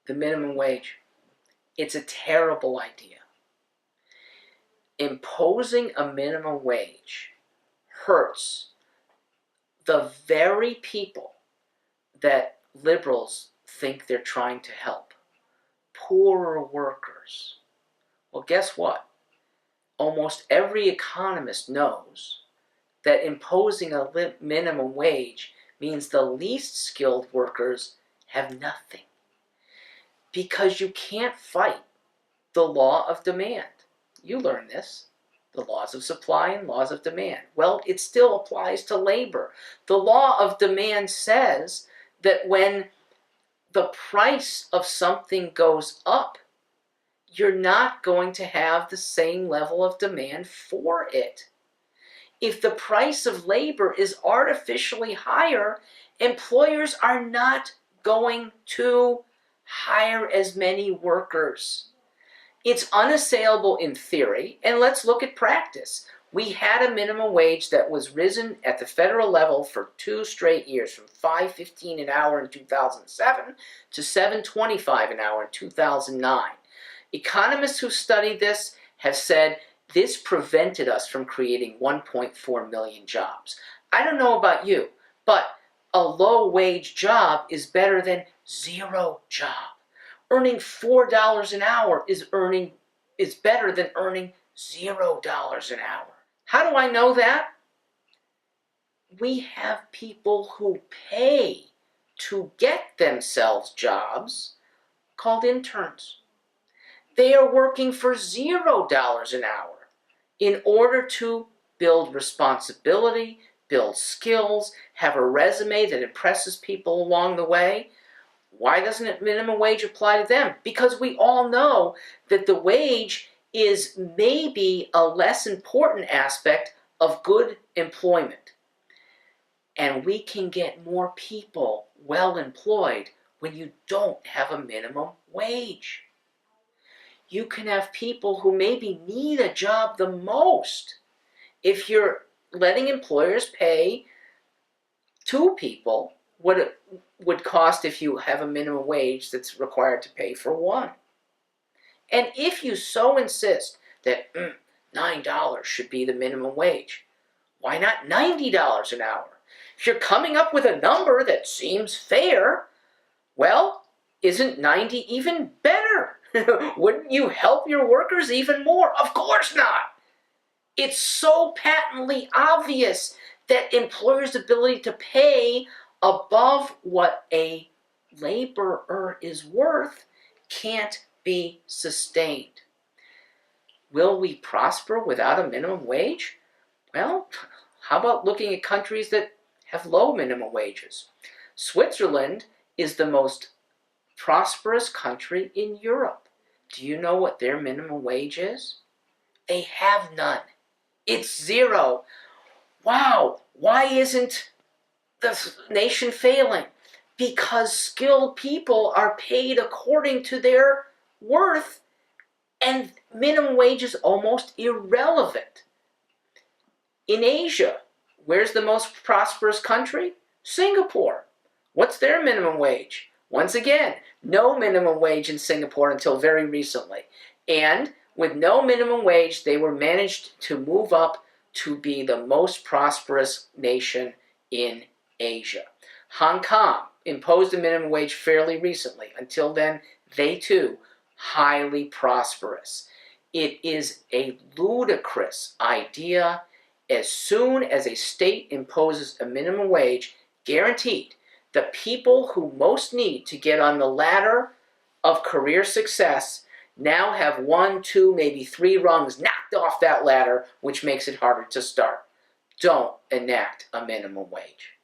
the minimum wage. It's a terrible idea. Imposing a minimum wage hurts the very people that liberals think they're trying to help. Poorer workers. Well, guess what? Almost every economist knows that imposing a minimum wage means the least skilled workers have nothing. Because you can't fight the law of demand. You learn this. The laws of supply and laws of demand. Well, it still applies to labor. The law of demand says that when the price of something goes up, you're not going to have the same level of demand for it. If the price of labor is artificially higher, employers are not going to hire as many workers. It's unassailable in theory, and let's look at practice. We had a minimum wage that was risen at the federal level for 2 straight years, from $5.15 an hour in 2007 to $7.25 an hour in 2009. Economists who studied this have said this prevented us from creating 1.4 million jobs. I don't know about you, but a low-wage job is better than zero job. Earning $4 an hour is better than earning $0 an hour. How do I know that? We have people who pay to get themselves jobs called interns. They are working for $0 an hour in order to build responsibility, build skills, have a resume that impresses people along the way. Why doesn't minimum wage apply to them? Because we all know that the wage is maybe a less important aspect of good employment. And we can get more people well employed when you don't have a minimum wage. You can have people who maybe need a job the most. If you're letting employers pay 2 people what it would cost if you have a minimum wage that's required to pay for 1. And if you so insist that $9 should be the minimum wage, why not $90 an hour? If you're coming up with a number that seems fair, well, isn't 90 even better? Wouldn't you help your workers even more? Of course not. It's so patently obvious that employers' ability to pay above what a laborer is worth can't be sustained. Will we prosper without a minimum wage? Well, how about looking at countries that have low minimum wages? Switzerland is the most prosperous country in Europe. Do you know what their minimum wage is? They have none. It's 0. Wow, why isn't the nation failing? Because skilled people are paid according to their worth, and minimum wage is almost irrelevant. In Asia, where's the most prosperous country? Singapore. What's their minimum wage? Once again, no minimum wage in Singapore until very recently. And with no minimum wage, they were managed to move up to be the most prosperous nation in Asia. Hong Kong imposed a minimum wage fairly recently. Until then, they too, highly prosperous. It is a ludicrous idea. As soon as a state imposes a minimum wage, guaranteed, the people who most need to get on the ladder of career success now have 1, 2, maybe 3 rungs knocked off that ladder, which makes it harder to start. Don't enact a minimum wage.